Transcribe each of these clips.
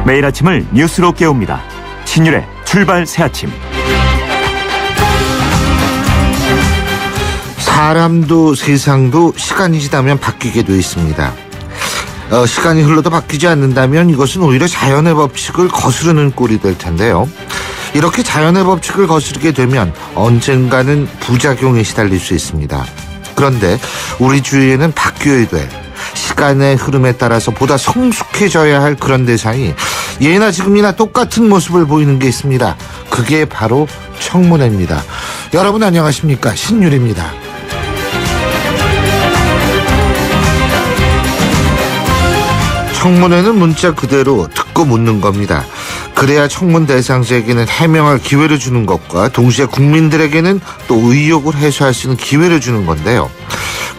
매일 아침을 뉴스로 깨웁니다. 신율의 출발 새아침. 사람도 세상도 시간이 지나면 바뀌게 돼 있습니다. 시간이 흘러도 바뀌지 않는다면 이것은 오히려 자연의 법칙을 거스르는 꼴이 될 텐데요. 이렇게 자연의 법칙을 거스르게 되면 언젠가는 부작용에 시달릴 수 있습니다. 그런데 우리 주위에는 바뀌어야 돼. 시간의 흐름에 따라서 보다 성숙해져야 할 그런 대상이 예나 지금이나 똑같은 모습을 보이는 게 있습니다. 그게 바로 청문회입니다. 여러분 안녕하십니까? 신율입니다. 청문회는 문자 그대로 듣고 묻는 겁니다. 그래야 청문 대상자에게는 해명할 기회를 주는 것과 동시에 국민들에게는 또 의혹을 해소할 수 있는 기회를 주는 건데요.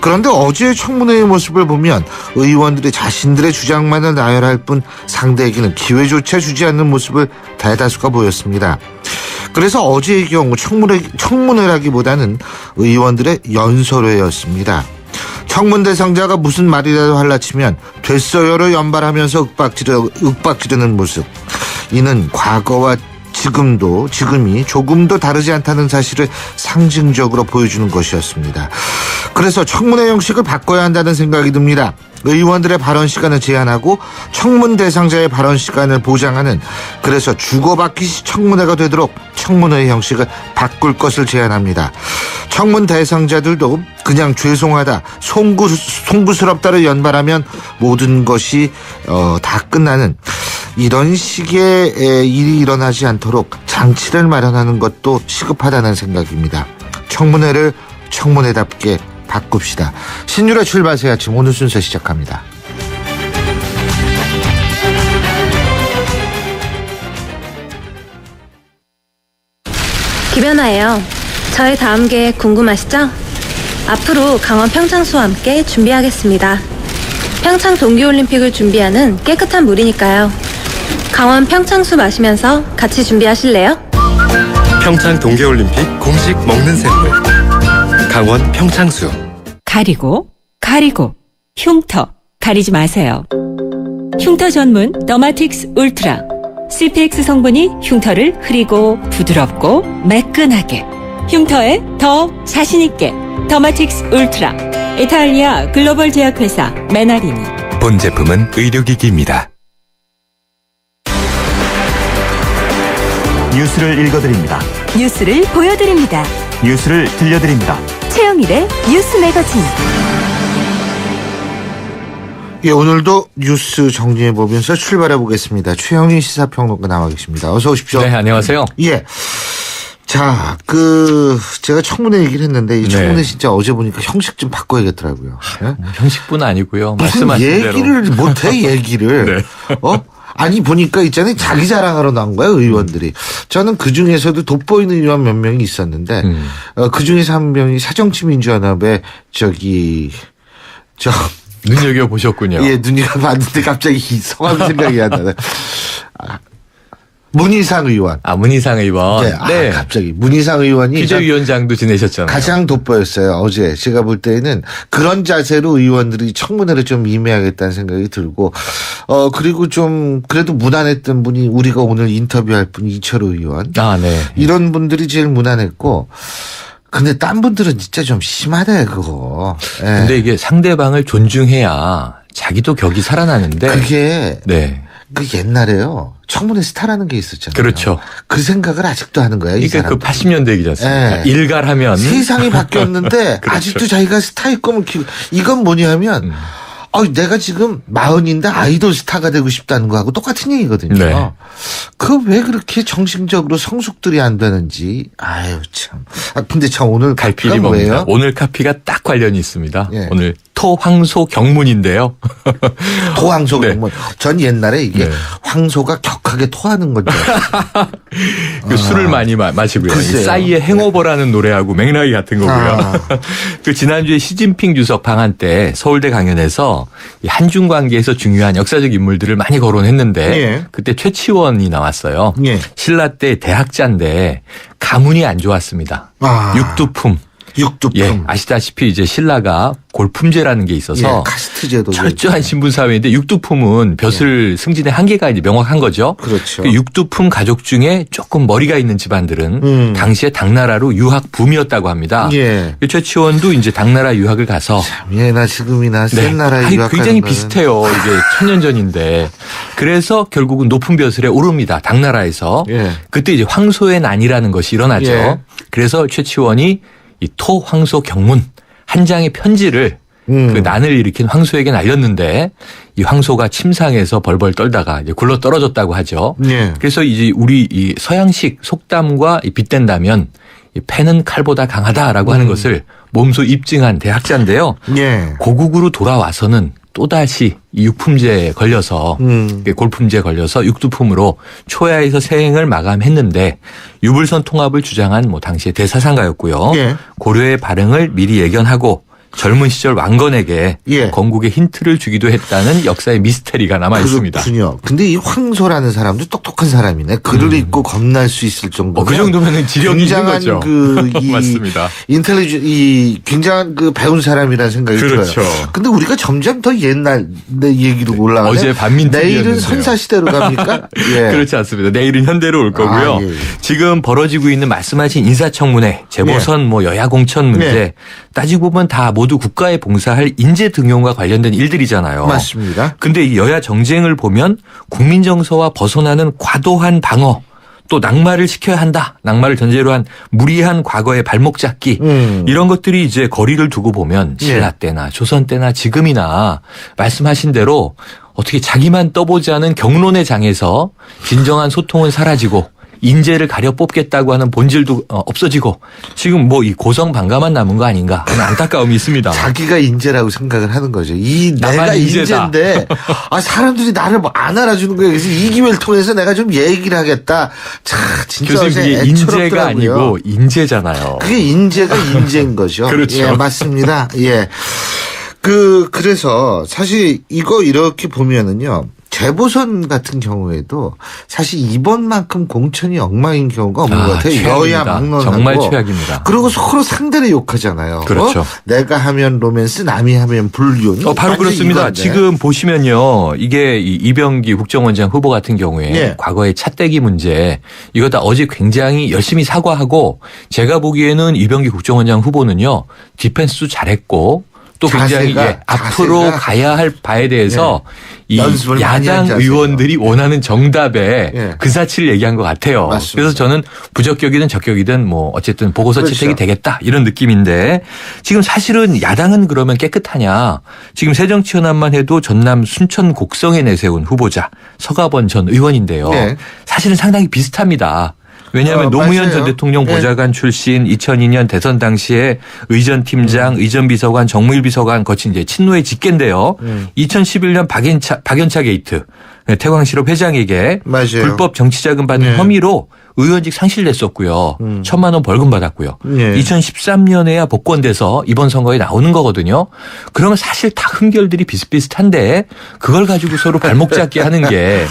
그런데 어제의 청문회의 모습을 보면 의원들이 자신들의 주장만을 나열할 뿐 상대에게는 기회조차 주지 않는 모습을 대다수가 보였습니다. 그래서 어제의 경우 청문회라기보다는 의원들의 연설회였습니다. 청문 대상자가 무슨 말이라도 할라치면 됐어요로 연발하면서 윽박지르는 모습. 이는 과거와 지금이 조금도 다르지 않다는 사실을 상징적으로 보여주는 것이었습니다. 그래서 청문회 형식을 바꿔야 한다는 생각이 듭니다. 의원들의 발언 시간을 제한하고 청문 대상자의 발언 시간을 보장하는, 그래서 주고받기 청문회가 되도록 청문회 형식을 바꿀 것을 제안합니다. 청문 대상자들도 그냥 죄송하다, 송구스럽다를 연발하면 모든 것이 다 끝나는 이런 식의 일이 일어나지 않도록 장치를 마련하는 것도 시급하다는 생각입니다. 청문회를 청문회답게 바꿉시다. 신율의 출발 새아침 오늘 순서 시작합니다. 김연아예요. 저의 다음 계획 궁금하시죠? 앞으로 강원 평창수와 함께 준비하겠습니다. 평창 동계올림픽을 준비하는 깨끗한 물이니까요. 강원 평창수 마시면서 같이 준비하실래요? 평창 동계올림픽 공식 먹는 샘물 강원 평창수. 가리고 흉터 가리지 마세요. 흉터 전문 더마틱스 울트라. CPX 성분이 흉터를 흐리고 부드럽고 매끈하게, 흉터에 더 자신있게. 더마틱스 울트라. 이탈리아 글로벌 제약회사 메나리니. 본 제품은 의료기기입니다. 뉴스를 읽어드립니다. 뉴스를 보여드립니다. 뉴스를 들려드립니다. 최영일의 뉴스 매거진. 예, 오늘도 뉴스 정리해보면서 출발해보겠습니다. 최영일 시사평론가 나와 계십니다. 어서 오십시오. 네, 안녕하세요. 예. 자, 제가 청문회 얘기를 했는데, 이 청문회 진짜 어제 보니까 형식 좀 바꿔야겠더라고요. 예? 형식뿐 아니고요. 무슨 말씀하신 얘기를 대로. 못해, 얘기를. 네. 아니, 보니까 있잖아요. 자기 자랑하러 나온 거예요, 의원들이. 저는 그 중에서도 돋보이는 의원 몇 명이 있었는데, 그 중에서 한 명이 새정치민주연합의 눈여겨보셨군요. 예, 눈여겨봤는데 갑자기 이 성함이 생각이 안 나네. 문희상 의원. 문희상 의원. 네. 갑자기. 문희상 의원이. 비대위원장도 지내셨잖아요. 가장 돋보였어요. 어제. 제가 볼 때는 그런 자세로 의원들이 청문회를 좀 임해야겠다는 생각이 들고, 그리고 좀, 그래도 무난했던 분이 우리가 오늘 인터뷰할 분 이철우 의원. 네. 이런 분들이 제일 무난했고, 근데 딴 분들은 진짜 좀 심하대, 그거. 예. 근데 이게 상대방을 존중해야 자기도 격이 살아나는데. 그게. 네. 그 옛날에요. 청문회 스타라는 게 있었잖아요. 그렇죠. 그 생각을 아직도 하는 거예요. 이게 그 80년대 얘기지 않습니까? 네. 일갈하면. 세상이 바뀌었는데 그렇죠. 아직도 자기가 스타일 거면 이건 뭐냐면 내가 지금 40인데 아이돌 스타가 되고 싶다는 거하고 똑같은 얘기거든요. 네. 그 왜 그렇게 정신적으로 성숙들이 안 되는지. 아유 참. 근데 참 오늘 갈필이 카피가 뭡니다. 뭐예요? 오늘 카피가 딱 관련이 있습니다. 예. 오늘 토황소 경문인데요. 토황소 네. 경문. 전 옛날에 이게 네. 황소가 격하게 토하는 건데. 그 술을 많이 마시고요. 이 글쎄요. 싸이의 행오버라는 노래하고 맥락이 같은 거고요. 그 지난주에 시진핑 주석 방한 때 서울대 강연에서 이 한중 관계에서 중요한 역사적 인물들을 많이 거론했는데 예. 그때 최치원이 나왔어요. 예. 신라 때 대학자인데 가문이 안 좋았습니다. 육두품. 육두품. 예, 아시다시피 이제 신라가 골품제라는 게 있어서 예, 카스트 제도. 철저한 신분 사회인데 육두품은 벼슬 승진의 한계가 이제 명확한 거죠. 그렇죠. 그 육두품 가족 중에 조금 머리가 있는 집안들은 당시에 당나라로 유학 붐이었다고 합니다. 예. 최치원도 이제 당나라 유학을 가서 예나 지금이나 센 나라에 아니, 유학하는 굉장히 거는. 비슷해요. 이게 천년 전인데. 그래서 결국은 높은 벼슬에 오릅니다. 당나라에서. 예. 그때 이제 황소의 난이라는 것이 일어나죠. 예. 그래서 최치원이 이 토 황소 경문 한 장의 편지를 그 난을 일으킨 황소에게 날렸는데 이 황소가 침상에서 벌벌 떨다가 이제 굴러 떨어졌다고 하죠. 예. 그래서 이제 우리 이 서양식 속담과 빗댄다면 이 패는 칼보다 강하다라고 하는 것을 몸소 입증한 대학자인데요. 예. 고국으로 돌아와서는 또다시 이 육품제에 걸려서 골품제에 걸려서 육두품으로 초야에서 세행을 마감했는데 유불선 통합을 주장한 뭐 당시의 대사상가였고요. 예. 고려의 발흥을 미리 예견하고 젊은 시절 왕건에게 예. 건국의 힌트를 주기도 했다는 역사의 미스테리가 남아 있습니다. 그렇군요. 근데 이 황소라는 사람도 똑똑한 사람이네. 글을 읽고 겁날 수 있을 정도면. 그 정도면은 지력이 있는 굉장한 거죠. 맞습니다. 이 굉장한 그 배운 사람이라는 생각이 그렇죠. 들어요. 근데 우리가 점점 더 옛날 내 얘기로 올라가네. 어제 반민특위였는데요. 내일은 선사시대로 갑니까? 예. 그렇지 않습니다. 내일은 현대로 올 거고요. 아, 예. 지금 벌어지고 있는 말씀하신 인사청문회, 재보선, 뭐 여야 공천 문제 예. 따지고 보면 다 모두 국가에 봉사할 인재 등용과 관련된 일들이잖아요. 맞습니다. 근데 이 여야 정쟁을 보면 국민 정서와 벗어나는 과도한 방어 또 낙마를 시켜야 한다. 낙마를 전제로 한 무리한 과거의 발목 잡기 이런 것들이 이제 거리를 두고 보면 신라 때나 조선 때나 지금이나 말씀하신 대로 어떻게 자기만 떠보자는 경론의 장에서 진정한 소통은 사라지고 인재를 가려 뽑겠다고 하는 본질도 없어지고 지금 뭐 이 고성방가만 남은 거 아닌가 하는 안타까움이 있습니다. 자기가 인재라고 생각을 하는 거죠. 내가 나만 인재다. 인재인데 사람들이 나를 뭐 안 알아주는 거예요. 그래서 이 기회를 통해서 내가 좀 얘기를 하겠다. 참 진짜 교수님 어제 그게 인재가 애처롭더라고요. 아니고 인재잖아요. 그게 인재가 인재인 거죠. 그렇죠. 예, 맞습니다. 예. 그래서 사실 이거 이렇게 보면은요. 재보선 같은 경우에도 사실 이번만큼 공천이 엉망인 경우가 없는 것 같아요. 최악입니다. 여야 막론하고. 정말 최악입니다. 그리고 서로 상대를 욕하잖아요. 그렇죠. 내가 하면 로맨스, 남이 하면 불륜. 바로 그렇습니다. 이건데. 지금 보시면요. 이게 이 이병기 국정원장 후보 같은 경우에 예. 과거의 차떼기 문제 이거 다 어제 굉장히 열심히 사과하고 제가 보기에는 이병기 국정원장 후보는요. 디펜스도 잘했고 또 굉장히 앞으로 가야 할 바에 대해서 이 연습을 많이 야당 한 자세요. 의원들이 원하는 정답에 예. 그 사치를 얘기한 것 같아요. 맞습니다. 그래서 저는 부적격이든 적격이든 뭐 어쨌든 보고서 그렇죠. 채택이 되겠다 이런 느낌인데 지금 사실은 야당은 그러면 깨끗하냐. 지금 새정치연합만 해도 전남 순천 곡성에 내세운 후보자 서가번 전 의원인데요. 네. 사실은 상당히 비슷합니다. 왜냐하면 노무현 맞아요. 전 대통령 네. 보좌관 출신 2002년 대선 당시에 의전팀장, 의전비서관, 정무일비서관 거친 이제 친노의 직계인데요. 2011년 박연차 게이트 태광실업 회장에게 맞아요. 불법 정치자금 받는 네. 혐의로 의원직 상실됐었고요. 1,000만 원 벌금 받았고요. 네. 2013년에야 복권돼서 이번 선거에 나오는 거거든요. 그러면 사실 다 흠결들이 비슷비슷한데 그걸 가지고 서로 발목 잡기 하는 게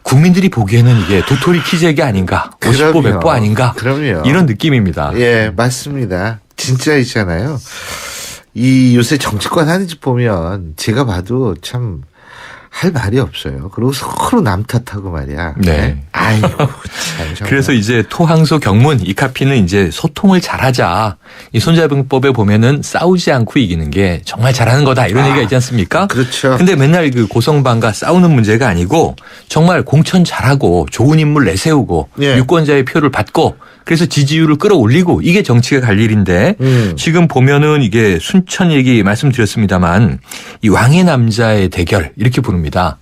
국민들이 보기에는 이게 도토리 키재기 아닌가, 50보 100보 아닌가 그럼요. 이런 느낌입니다. 예, 맞습니다. 진짜 있잖아요. 이 요새 정치권 하는 짓 보면 제가 봐도 참 할 말이 없어요. 그리고 서로 남 탓하고 말이야. 네. 아이고, 참. 정말. 그래서 이제 토항소 경문 이 카피는 이제 소통을 잘하자. 이 손자병법에 보면은 싸우지 않고 이기는 게 정말 잘하는 거다 이런 얘기가 있지 않습니까? 그렇죠. 근데 맨날 그 고성방가 싸우는 문제가 아니고 정말 공천 잘하고 좋은 인물 내세우고 예. 유권자의 표를 받고 그래서 지지율을 끌어올리고 이게 정치가 갈 일인데 지금 보면은 이게 순천 얘기 말씀드렸습니다만 이 왕의 남자의 대결 이렇게 부릅니다.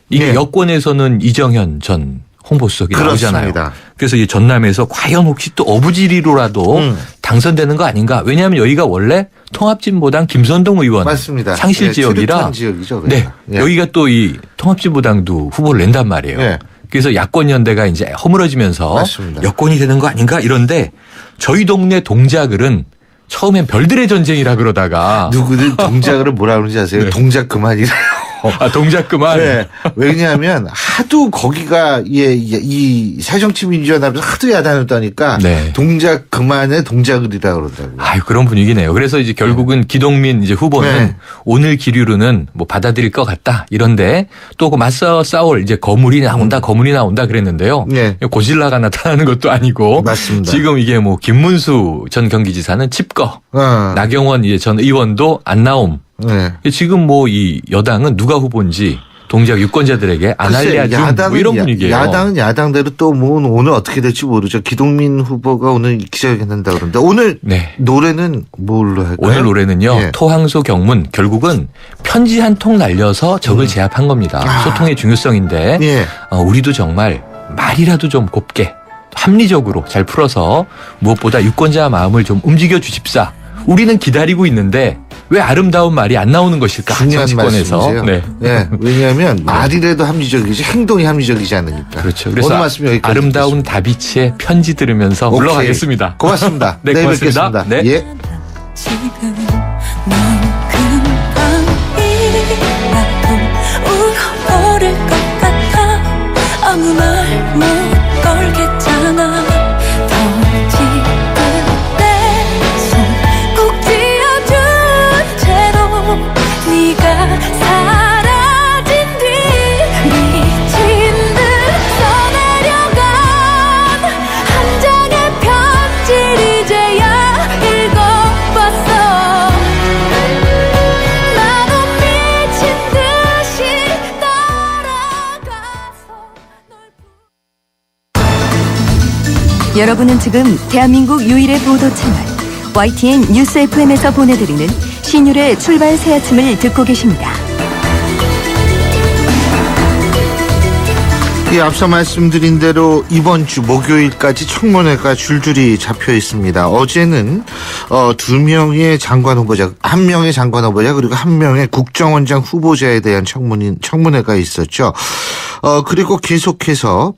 이게 예. 여권에서는 이정현 전 홍보수석이 나오잖아요. 그렇습니다. 그래서 이 전남에서 과연 혹시 또 어부지리로라도 당선되는 거 아닌가? 왜냐하면 여기가 원래 통합진보당 김선동 의원 맞습니다. 상실 예, 지역이라 최루탄 지역이죠. 네, 그러니까. 예. 여기가 또 이 통합진보당도 후보를 낸단 말이에요. 예. 그래서 야권 연대가 이제 허물어지면서 맞습니다. 여권이 되는 거 아닌가 이런데 저희 동네 동작을은 처음엔 별들의 전쟁이라 그러다가 누구든 동작을 뭐라 그러는지 아세요? 네. 동작 그만이래요. 동작 그만. 네. 왜냐하면 하도 거기가 이 새정치민주연합에서 하도 야단을 떠니까 네. 동작 그만의 동작을이라 그러더라고요. 아유, 그런 분위기네요. 그래서 이제 결국은 기동민 이제 후보는 네. 오늘 기류로는 뭐 받아들일 것 같다. 이런데 또 그 맞서 싸울 이제 거물이 나온다 그랬는데요. 네. 고질라가 나타나는 것도 아니고. 맞습니다. 지금 이게 뭐 김문수 전 경기지사는 칩거. 어. 나경원 이제 전 의원도 안 나옴. 네. 지금 뭐 이 여당은 누가 후보인지 동작 유권자들에게 안 알려준 뭐 이런 분위기예요. 야당은 야당대로 또 뭐 오늘 어떻게 될지 모르죠. 기동민 후보가 오늘 기자회견 한다 그러는데 오늘 네. 노래는 뭘로 할까요? 오늘 노래는요. 예. 토항소 경문 결국은 편지 한 통 날려서 적을 제압한 겁니다. 소통의 중요성인데 예. 우리도 정말 말이라도 좀 곱게 합리적으로 잘 풀어서 무엇보다 유권자 마음을 좀 움직여 주십사. 우리는 기다리고 있는데 왜 아름다운 말이 안 나오는 것일까? 중요한 정치권에서. 말씀이세요. 네. 네. 왜냐하면 말이라도 합리적이지 행동이 합리적이지 않으니까. 그렇죠. 그래서 오늘 말씀 여기까지 아름다운 다비치의 편지 들으면서 오케이. 물러가겠습니다. 고맙습니다. 네, 내일 고맙습니다. 뵙겠습니다. 네. 예. 지금 넌 금방이라도 울어버릴 것 같아. 아무 말 못 걸겠잖아. 더 지금 내 손 꼭 쥐어준 채로 네가 사라진 뒤 미친 듯 써내려간 한 장의 편지를 이제야 읽어봤어. 나도 미친 듯이 따라가서 여러분은 지금 대한민국 유일의 보도 채널 YTN 뉴스 FM에서 보내드리는 신율의 출발 새 아침을 듣고 계십니다. 예, 앞서 말씀드린 대로 이번 주 목요일까지 청문회가 줄줄이 잡혀 있습니다. 어제는 2명의 장관 후보자, 1명의 장관 후보자 그리고 1명의 국정원장 후보자에 대한 청문회가 있었죠. 그리고 계속해서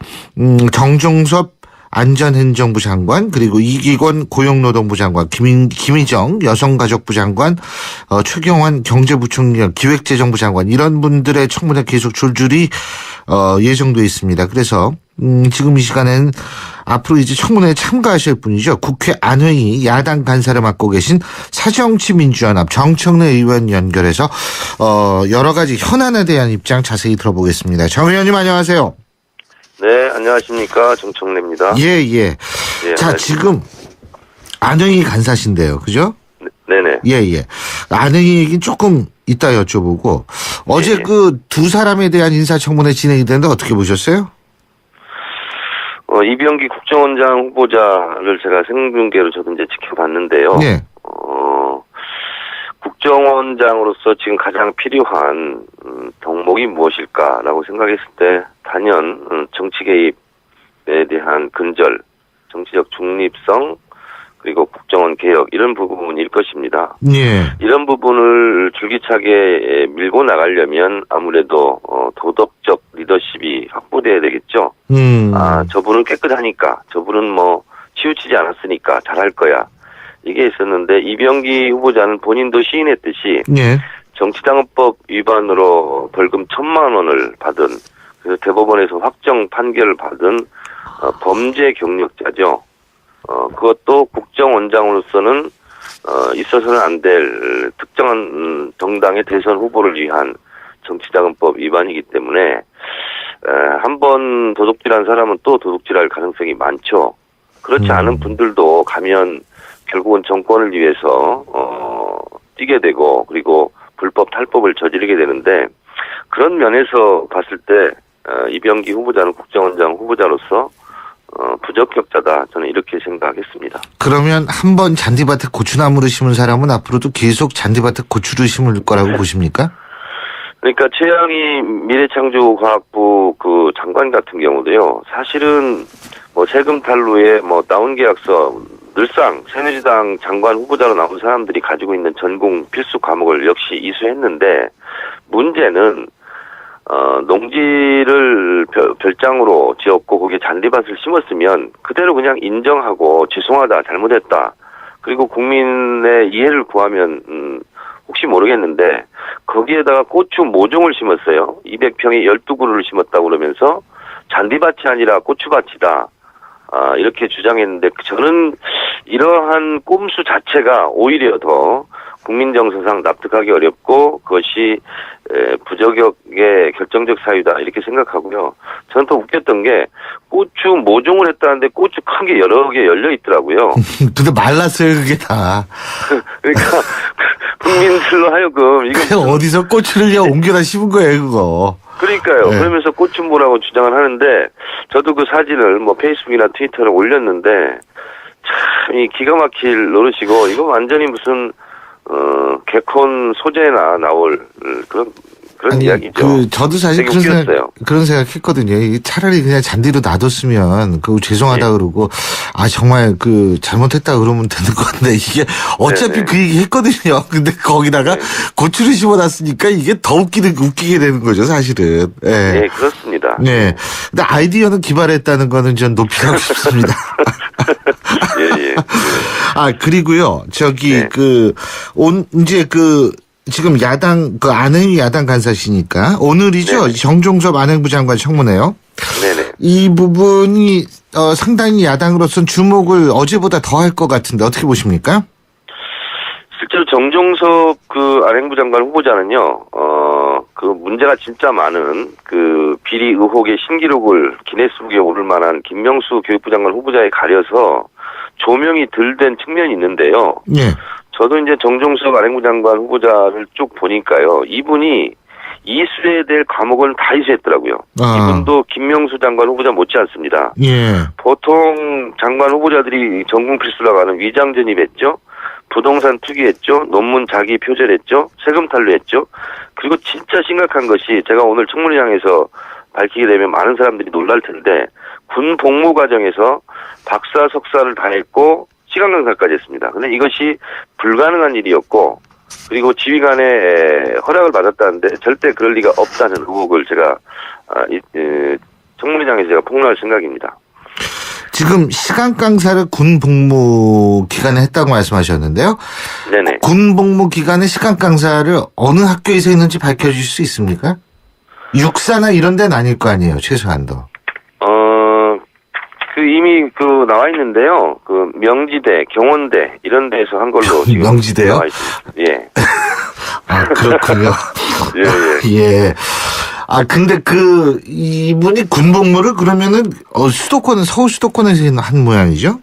정종섭 안전행정부 장관 그리고 이기권 고용노동부 장관 김희정 여성가족부 장관 최경환 경제부총리 기획재정부 장관 이런 분들의 청문회 계속 줄줄이 예정돼 있습니다. 그래서 지금 이 시간에는 앞으로 이제 청문회에 참가하실 분이죠. 국회 안회의 야당 간사를 맡고 계신 새정치민주연합 정청래 의원 연결해서 여러 가지 현안에 대한 입장 자세히 들어보겠습니다. 정 의원님 안녕하세요. 네, 안녕하십니까. 정청래입니다. 예. 예, 자, 지금 안회의 간사신데요. 그죠? 네네. 예. 안회의 얘기는 조금 이따 여쭤보고 어제 예. 그 두 사람에 대한 인사청문회 진행이 되는데 어떻게 보셨어요? 이병기 국정원장 후보자를 제가 생중계로 저도 이제 지켜봤는데요. 네. 국정원장으로서 지금 가장 필요한 덕목이 무엇일까라고 생각했을 때 단연 정치 개입에 대한 근절, 정치적 중립성, 그리고 국정원 개혁 이런 부분일 것입니다. 예. 이런 부분을 줄기차게 밀고 나가려면 아무래도 도덕적 리더십이 확보돼야 되겠죠. 저분은 깨끗하니까, 저분은 뭐 치우치지 않았으니까 잘할 거야. 이게 있었는데 이병기 후보자는 본인도 시인했듯이 예. 정치자금법 위반으로 벌금 1,000만 원을 받은, 그래서 대법원에서 확정 판결을 받은 범죄 경력자죠. 그것도 국정원장으로서는 있어서는 안 될 특정한 정당의 대선 후보를 위한 정치자금법 위반이기 때문에 한번 도둑질한 사람은 또 도둑질할 가능성이 많죠. 그렇지 않은 분들도 가면 결국은 정권을 위해서 뛰게 되고 그리고 불법 탈법을 저지르게 되는데 그런 면에서 봤을 때 이병기 후보자는 국정원장 후보자로서 부적격자다. 저는 이렇게 생각했습니다. 그러면 한번 잔디밭에 고추나무를 심은 사람은 앞으로도 계속 잔디밭에 고추를 심을 거라고 보십니까? 그러니까 최양희 미래창조과학부 그 장관 같은 경우도요. 사실은 뭐 세금 탈루에 뭐 다운 계약서 늘상 새누리당 장관 후보자로 나온 사람들이 가지고 있는 전공 필수 과목을 역시 이수했는데 문제는 농지를 별장으로 지었고 거기에 잔디밭을 심었으면 그대로 그냥 인정하고 죄송하다 잘못했다 그리고 국민의 이해를 구하면 혹시 모르겠는데 거기에다가 고추 모종을 심었어요. 200평에 12그루를 심었다고 그러면서 잔디밭이 아니라 고추밭이다. 이렇게 주장했는데 저는 이러한 꼼수 자체가 오히려 더 국민 정서상 납득하기 어렵고 그것이 부적격의 결정적 사유다 이렇게 생각하고요. 저는 더 웃겼던 게 고추 모종을 했다는데 고추 큰 게 여러 개 열려 있더라고요. 근데 말랐어요, 그게 다. 그러니까 국민들로 하여금 이거 그냥 어디서 고추를 그냥 옮겨다 심은 거예요, 그거. 그러니까요. 네. 그러면서 꽃춤보라고 주장을 하는데 저도 그 사진을 뭐 페이스북이나 트위터에 올렸는데 참 이 기가 막힐 노릇이고 이거 완전히 무슨 개콘 소재나 나올 그런 이야기죠. 저도 사실 되게 웃겼어요. 그런 생각했거든요. 차라리 그냥 잔디로 놔뒀으면 그 죄송하다 네. 그러고 정말 잘못했다 그러면 되는 건데 이게 어차피 네네. 그 얘기 했거든요. 근데 거기다가 네. 고추를 심어놨으니까 이게 더 웃기게 되는 거죠, 사실은. 네. 네, 그렇습니다. 네. 근데 아이디어는 기발했다는 거는 전 높이하고 싶습니다. 예. 그리고요, 네. 이제 지금 야당, 안흥 야당 간사시니까 오늘이죠. 네네. 정종섭 안행부 장관 청문회요. 네네. 이 부분이 상당히 야당으로서는 주목을 어제보다 더 할 것 같은데 어떻게 보십니까? 실제로 정종섭 안행부 장관 후보자는요, 문제가 진짜 많은 비리 의혹의 신기록을 기네스북에 오를 만한 김명수 교육부 장관 후보자에 가려서 조명이 덜 된 측면이 있는데요. 네. 저도 이제 정종섭 안행부 장관 후보자를 쭉 보니까요, 이분이 이수해야 될 과목을 다 이수했더라고요. 이분도 김명수 장관 후보자 못지 않습니다. 예. 보통 장관 후보자들이 전공 필수라고 하는 위장 전입했죠. 부동산 투기했죠. 논문 자기 표절했죠. 세금 탈루했죠. 그리고 진짜 심각한 것이 제가 오늘 청문회장에서 밝히게 되면 많은 사람들이 놀랄 텐데 군 복무 과정에서 박사 석사를 다 했고 시간 강사까지 했습니다. 근데 이것이 불가능한 일이었고 그리고 지휘관의 허락을 받았다는데 절대 그럴 리가 없다는 의혹을 제가 청문회장에서 제가 폭로할 생각입니다. 지금 시간 강사를 군 복무 기간에 했다고 말씀하셨는데요. 네네. 군 복무 기간에 시간 강사를 어느 학교에서 했는지 밝혀주실 수 있습니까? 육사나 이런 데는 아닐 거 아니에요, 최소한도. 이미 나와 있는데요. 명지대, 경원대 이런 데서 한 걸로 지금 명지대요? 나와 있습니다. 예. 그렇군요. 예. 예. 근데 이분이 군 복무를 그러면은 서울 수도권에서 한 모양이죠?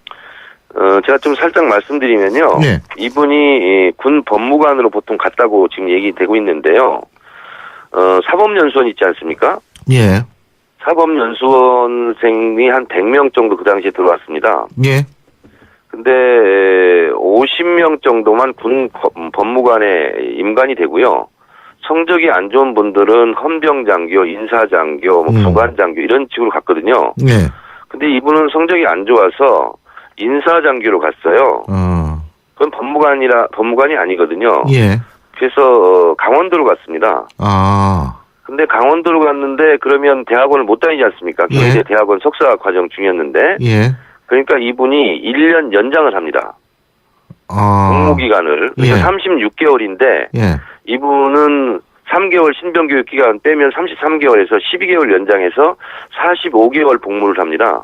제가 좀 살짝 말씀드리면요. 네. 이분이 군 법무관으로 보통 갔다고 지금 얘기되고 있는데요. 사법연수원 있지 않습니까? 예. 사법연수원생이 한 100명 정도 그 당시에 들어왔습니다. 예. 근데 50명 정도만 군 법무관에 임관이 되고요. 성적이 안 좋은 분들은 헌병장교, 인사장교, 부관장교 이런 식으로 갔거든요. 예. 근데 이분은 성적이 안 좋아서 인사장교로 갔어요. 그건 법무관이 아니거든요. 예. 그래서 강원도로 갔습니다. 근데 강원도로 갔는데 그러면 대학원을 못 다니지 않습니까? 경희대 대학원 석사 과정 중이었는데. 예. 그러니까 이분이 1년 연장을 합니다. 복무기간을. 그러니까 36개월인데. 예. 이분은 3개월 신병교육 기간 빼면 33개월에서 12개월 연장해서 45개월 복무를 합니다.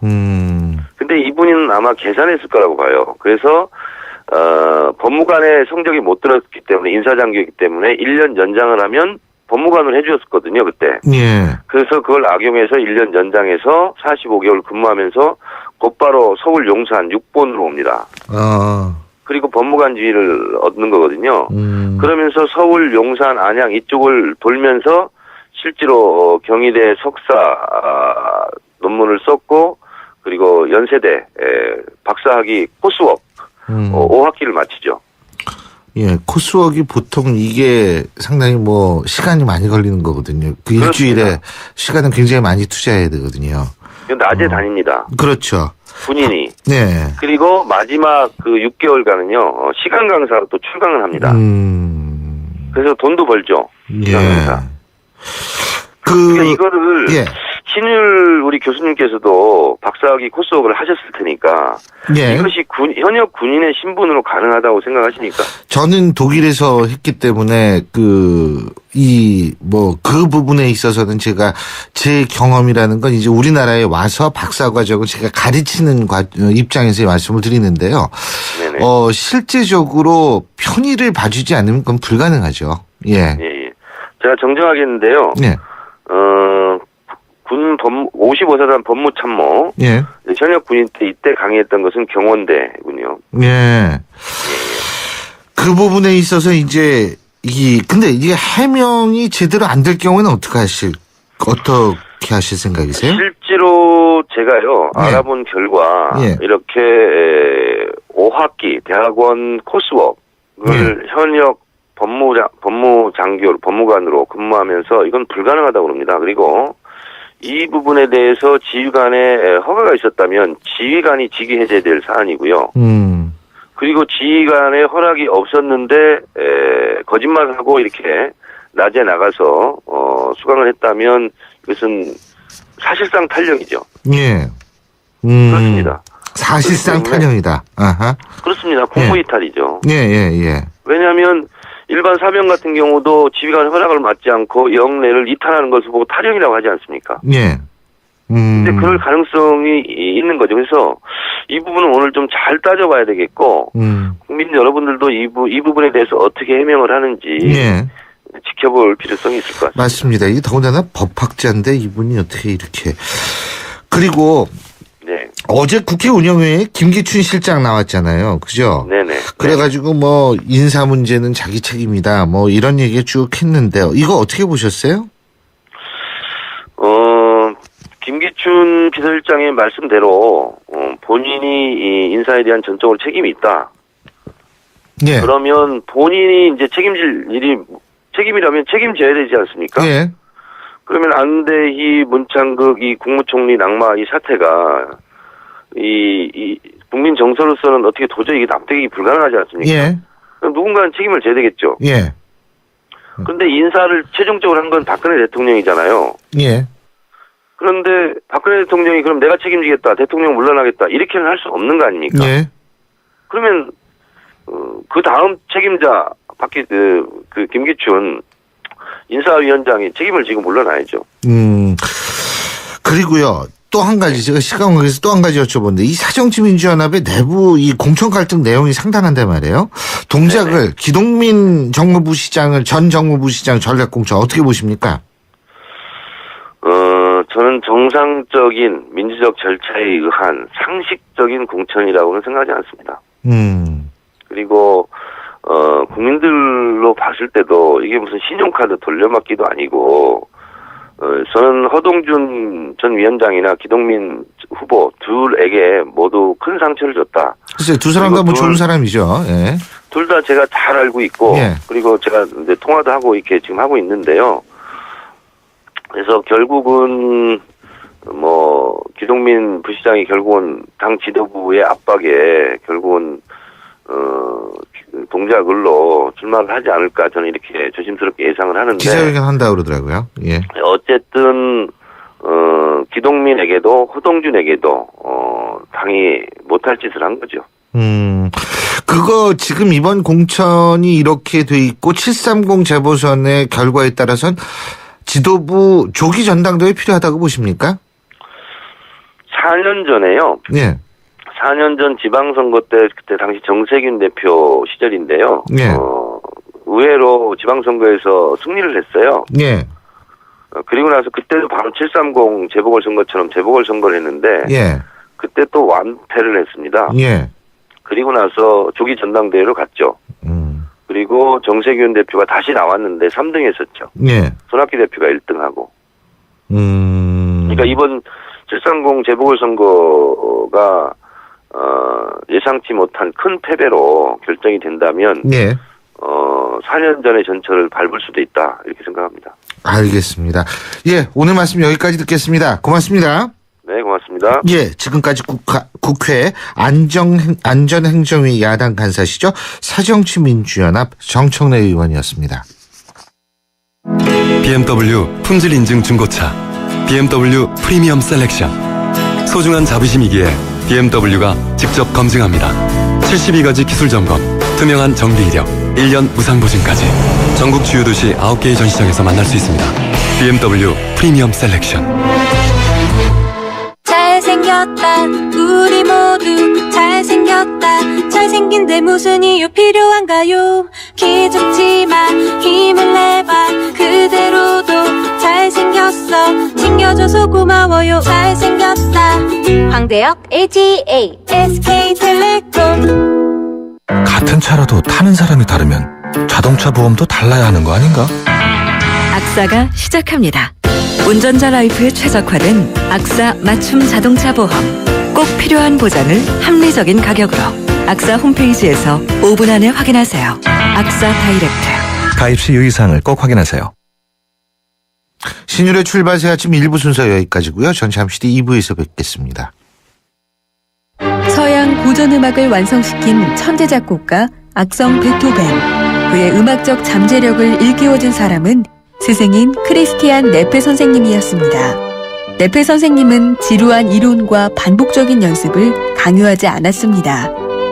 근데 이분은 아마 계산했을 거라고 봐요. 그래서 법무관의 성적이 못 들었기 때문에 인사장교이기 때문에 1년 연장을 하면 법무관을 해주었거든요, 그때. 예. 그래서 그걸 악용해서 1년 연장해서 45개월 근무하면서 곧바로 서울 용산 6본으로 옵니다. 그리고 법무관 지위를 얻는 거거든요. 그러면서 서울, 용산, 안양 이쪽을 돌면서 실제로 경희대 석사 논문을 썼고 그리고 연세대 박사학위 코스웍 5학기를 마치죠. 예, 코스웍이 보통 이게 상당히 시간이 많이 걸리는 거거든요. 일주일에 시간은 굉장히 많이 투자해야 되거든요. 낮에 다닙니다. 그렇죠. 군인이. 네. 그리고 마지막 6개월간은요, 시간 강사로 또 출강을 합니다. 그래서 돈도 벌죠. 예. 그러니까 이거를 친일 우리 교수님께서도 박사학위 코스웍을 하셨을 테니까 예. 이것이 현역 군인의 신분으로 가능하다고 생각하십니까? 저는 독일에서 했기 때문에 그 부분에 있어서는 제가 제 경험이라는 건 이제 우리나라에 와서 박사 과정을 제가 가르치는 입장에서의 말씀을 드리는데요. 네네. 실제적으로 편의를 봐주지 않으면 그건 불가능하죠. 예. 예. 제가 정정하겠는데요. 예. 군 55사단 법무참모. 예. 현역 군인 때 이때 강의했던 것은 경원대군요. 예. 그 부분에 있어서 이제 근데 이게 해명이 제대로 안 될 경우에는 어떻게 하실 생각이세요? 실제로 제가요, 예. 알아본 결과, 예. 이렇게 5학기 대학원 코스웍을 현역 법무관으로 근무하면서 이건 불가능하다고 합니다. 그리고 이 부분에 대해서 지휘관의 허가가 있었다면 지휘관이 직위 해제될 사안이고요. 그리고 지휘관의 허락이 없었는데 거짓말하고 이렇게 낮에 나가서 수강을 했다면 이것은 사실상 탈령이죠. 예. 그렇습니다. 사실상 탈령이다. 아하. 그렇습니다. 공무 이탈이죠. 예. 왜냐하면 일반 사병 같은 경우도 지휘관 허락을 받지 않고 영내를 이탈하는 것을 보고 탈령이라고 하지 않습니까? 예. 근데 그럴 가능성이 있는 거죠. 그래서 이 부분은 오늘 좀 잘 따져봐야 되겠고 국민 여러분들도 이 부분에 대해서 어떻게 해명을 하는지 예. 지켜볼 필요성이 있을 것 같습니다. 맞습니다. 이게 더군다나 법학자인데 이분이 어떻게 이렇게. 그리고 네. 어제 국회 운영회에 김기춘 실장 나왔잖아요. 그죠? 네네. 그래가지고 뭐 인사 문제는 자기 책임이다. 뭐 이런 얘기 쭉 했는데요. 이거 어떻게 보셨어요? 김기춘 비서실장의 말씀대로 본인이 이 인사에 대한 전적으로 책임이 있다. 예. 그러면 본인이 이제 책임질 일이 책임이라면 책임져야 되지 않습니까? 예. 그러면 안대희, 문창극, 이 국무총리 낙마 이 사태가 이 국민 정서로서는 어떻게 도저히 이게 납득이 불가능하지 않습니까? 예. 그럼 누군가는 책임을 져야 되겠죠. 예. 그런데 인사를 최종적으로 한 건 박근혜 대통령이잖아요. 예. 그런데 박근혜 대통령이 그럼 내가 책임지겠다, 대통령 물러나겠다 이렇게는 할 수 없는 거 아닙니까? 예. 그러면 그 다음 책임자 그 김기춘 인사위원장이 책임을 지고 물러나야죠. 그리고요. 또 한 가지 제가 시간 관계에서 또 한 가지 여쭤보는데 이 새정치민주연합의 내부 이 공천 갈등 내용이 상당한데 말이에요. 동작을 네네. 기동민 전 정무부 시장 전략 공천 어떻게 보십니까? 저는 정상적인 민주적 절차에 의한 상식적인 공천이라고는 생각하지 않습니다. 그리고 국민들로 봤을 때도 이게 무슨 신용카드 돌려막기도 아니고 저는 허동준 전 위원장이나 기동민 후보 둘에게 모두 큰 상처를 줬다. 글쎄 두 사람 다 뭐 좋은 사람이죠. 예. 둘 다 제가 잘 알고 있고 예. 그리고 제가 이제 통화도 하고 이렇게 지금 하고 있는데요. 그래서 결국은 뭐 기동민 부시장이 결국은 당 지도부의 압박에 결국은 동작을로 출마를 하지 않을까 저는 이렇게 조심스럽게 예상을 하는데 기자회견 한다 그러더라고요. 예. 어쨌든 기동민에게도 허동준에게도 당이 못할 짓을 한 거죠. 그거 지금 이번 공천이 이렇게 돼 있고 730 재보선의 결과에 따라선 지도부 조기 전당대회 필요하다고 보십니까? 4년 전에요. 예. 4년 전 지방선거 때 그때 당시 정세균 대표 시절인데요. 예. 의외로 지방선거에서 승리를 했어요. 예. 그리고 나서 그때도 바로 730 재보궐선거처럼 재보궐선거를 했는데 예. 그때 또 완패를 했습니다. 예. 그리고 나서 조기 전당대회로 갔죠. 그리고 정세균 대표가 다시 나왔는데 3등 했었죠. 예. 손학규 대표가 1등하고. 그러니까 이번 730 재보궐선거가 예상치 못한 큰 패배로 결정이 된다면 예. 4년 전의 전철을 밟을 수도 있다 이렇게 생각합니다. 알겠습니다. 예, 오늘 말씀 여기까지 듣겠습니다. 고맙습니다. 네, 고맙습니다. 예, 지금까지 국회 안전행정위 야당 간사시죠. 새정치민주연합 정청래 의원이었습니다. BMW 품질 인증 중고차 BMW 프리미엄 셀렉션. 소중한 자부심이기에 BMW가 직접 검증합니다. 72가지 기술 점검, 투명한 정비 이력, 1년 무상 보증까지. 전국 주요 도시 9개의 전시장에서 만날 수 있습니다. BMW 프리미엄 셀렉션. 잘생겼다 우리 모두 잘생겼다 잘생긴데 무슨 이유 필요한가요 기죽지마 힘을 내봐 그대로도 잘생겼어 챙겨줘서 고마워요 잘생겼다 황대역 LGA SK텔레콤 같은 차라도 타는 사람이 다르면 자동차 보험도 달라야 하는 거 아닌가? 악사가 시작합니다. 운전자 라이프에 최적화된 악사 맞춤 자동차 보험. 꼭 필요한 보장을 합리적인 가격으로. 악사 홈페이지에서 5분 안에 확인하세요. 악사 다이렉트. 가입 시 유의사항을 꼭 확인하세요. 신율의 출발 새 아침 1부 순서 여기까지고요. 전 잠시 뒤 2부에서 뵙겠습니다. 서양 고전음악을 완성시킨 천재 작곡가 악성 베토벤. 그의 음악적 잠재력을 일깨워준 사람은 스승인 크리스티안 네페 선생님이었습니다. 네페 선생님은 지루한 이론과 반복적인 연습을 강요하지 않았습니다.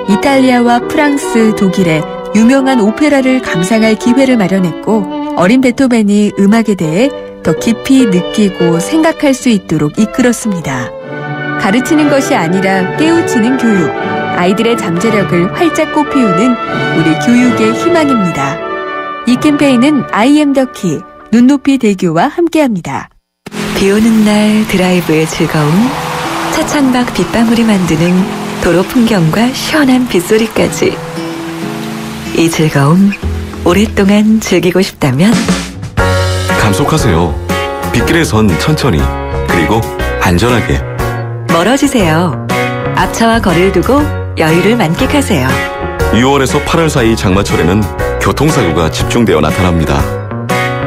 이탈리아와 프랑스, 독일의 유명한 오페라를 감상할 기회를 마련했고 어린 베토벤이 음악에 대해 더 깊이 느끼고 생각할 수 있도록 이끌었습니다. 가르치는 것이 아니라 깨우치는 교육, 아이들의 잠재력을 활짝 꽃피우는 우리 교육의 희망입니다. 이 캠페인은 I am the key, 눈높이 대교와 함께합니다. 비오는 날 드라이브의 즐거움, 차창밖 빗방울이 만드는 도로 풍경과 시원한 빗소리까지. 이 즐거움 오랫동안 즐기고 싶다면 감속하세요. 빗길에선 천천히 그리고 안전하게. 멀어지세요. 앞차와 거리를 두고 여유를 만끽하세요. 6월에서 8월 사이 장마철에는 교통사고가 집중되어 나타납니다.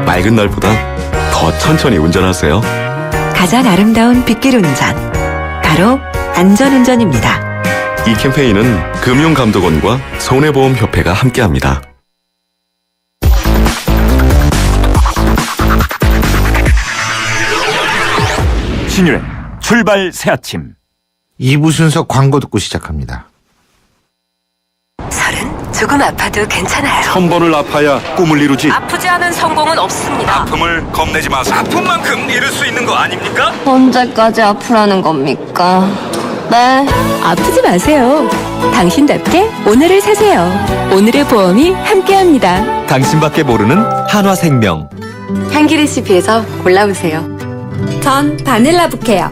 맑은 날보다 더 천천히 운전하세요. 가장 아름다운 빗길 운전, 바로 안전운전입니다. 이 캠페인은 금융감독원과 손해보험협회가 함께합니다. 신율의 출발 새 아침. 2부 순서 광고 듣고 시작합니다. 조금 아파도 괜찮아요. 천 번을 아파야 꿈을 이루지. 아프지 않은 성공은 없습니다. 아픔을 겁내지 마세요. 아픈 만큼 이룰 수 있는 거 아닙니까? 언제까지 아프라는 겁니까 네 아프지 마세요. 당신답게 오늘을 사세요. 오늘의 보험이 함께합니다. 당신밖에 모르는 한화생명. 향기 레시피에서 골라보세요. 전 바닐라 부케요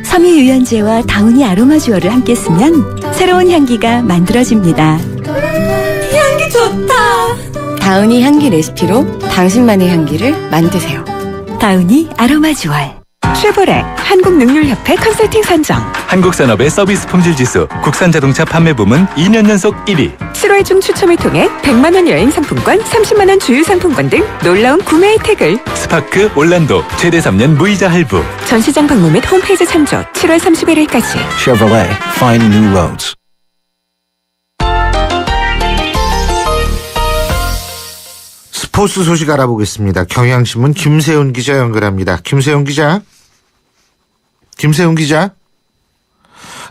섬유 유연제와 다우니 아로마 듀얼을 함께 쓰면 새로운 향기가 만들어집니다. 향기 좋다 다우니 향기 레시피로 당신만의 향기를 만드세요. 다우니 아로마 듀얼. 쉐보레 한국능률협회 컨설팅 선정. 한국산업의 서비스 품질 지수 국산 자동차 판매 부문 2년 연속 1위. 7월 중 추첨을 통해 100만 원 여행 상품권, 30만 원 주유 상품권 등 놀라운 구매 혜택을. 스파크 올란도 최대 3년 무이자 할부. 전시장 방문 및 홈페이지 참조 7월 31일까지. Chevrolet, find new roads. 스포츠 소식 알아보겠습니다. 경향신문 김세훈 기자 연결합니다. 김세훈 기자.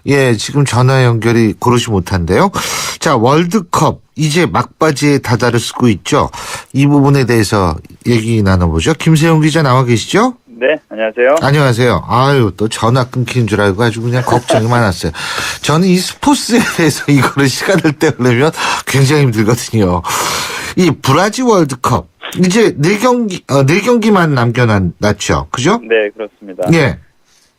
예, 지금 전화 연결이 고르지 못한데요. 자, 월드컵 이제 막바지에 다다르고 있죠. 이 부분에 대해서 얘기 나눠보죠. 김세훈 기자 나와 계시죠? 네, 안녕하세요. 안녕하세요. 아유, 또 전화 끊긴 줄 알고 아주 그냥 걱정이 많았어요. 저는 이 스포츠에 대해서 이거를 시간을 때우려면 굉장히 힘들거든요. 이 브라질 월드컵 이제 4경기만 남겨놨죠, 그죠? 네, 그렇습니다. 예.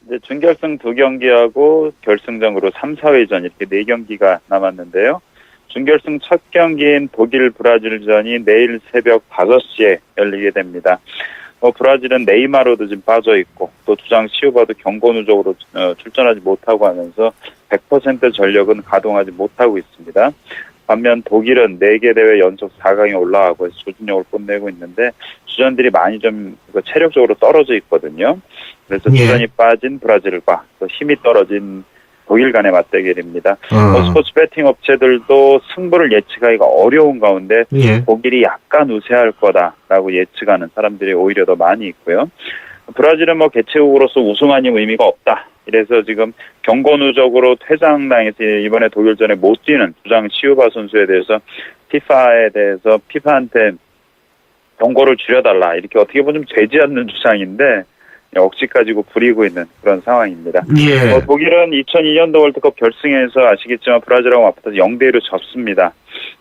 이제 준결승 2경기하고 결승전으로 3, 4회전 이렇게 4경기가 남았는데요. 준결승 첫 경기인 독일 브라질전이 내일 새벽 5시에 열리게 됩니다. 브라질은 네이마르도 지금 빠져 있고 또 주장 시우바도 경고 누적으로 출전하지 못하고 하면서 100% 전력은 가동하지 못하고 있습니다. 반면 독일은 4개 대회 연속 4강에 올라가고 조직력을 뽐내고 있는데 주전들이 많이 좀 체력적으로 떨어져 있거든요. 그래서 주전이 빠진 브라질과 또 힘이 떨어진 독일 간의 맞대결입니다. 스포츠 배팅 업체들도 승부를 예측하기가 어려운 가운데 독일이 약간 우세할 거다라고 예측하는 사람들이 오히려 더 많이 있고요. 브라질은 뭐 개최국으로서 우승하니 의미가 없다. 이래서 지금 경고 누적으로 퇴장당해서 이번에 독일전에 못 뛰는 주장 시우바 선수에 대해서 피파한테 경고를 줄여달라. 이렇게 어떻게 보면 좀 되지 않는 주장인데 억지 가지고 부리고 있는 그런 상황입니다. 예. 독일은 2002년도 월드컵 결승에서 아시겠지만 브라질하고 맞붙어서 0대1로 졌습니다.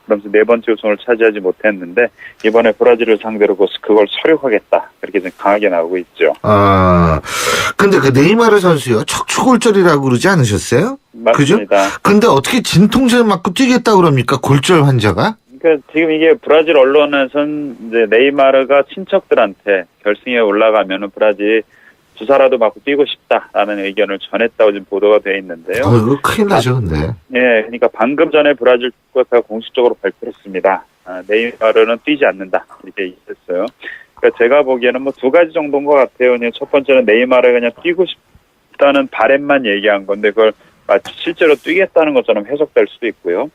그러면서 네 번째 우승을 차지하지 못했는데 이번에 브라질을 상대로 그걸 서력하겠다. 그렇게 좀 강하게 나오고 있죠. 근데 그 네이마르 선수요. 척추골절이라고 그러지 않으셨어요? 맞습니다. 그죠? 근데 어떻게 진통제 맞고 뛰겠다 그럽니까? 골절 환자가? 그러니까 지금 이게 브라질 언론에서는 이제 네이마르가 친척들한테 결승에 올라가면은 브라질이 주사라도 맞고 뛰고 싶다라는 의견을 전했다고 지금 보도가 돼 있는데요. 이거 큰일 나죠, 근데. 예, 그러니까 방금 전에 브라질 축구협회가 공식적으로 발표했습니다. 네이마르는 뛰지 않는다 이렇게 얘기했어요. 그러니까 제가 보기에는 뭐 두 가지 정도인 것 같아요. 그냥 첫 번째는 네이마르가 그냥 뛰고 싶다는 바램만 얘기한 건데 그걸 마치 실제로 뛰겠다는 것처럼 해석될 수도 있고요.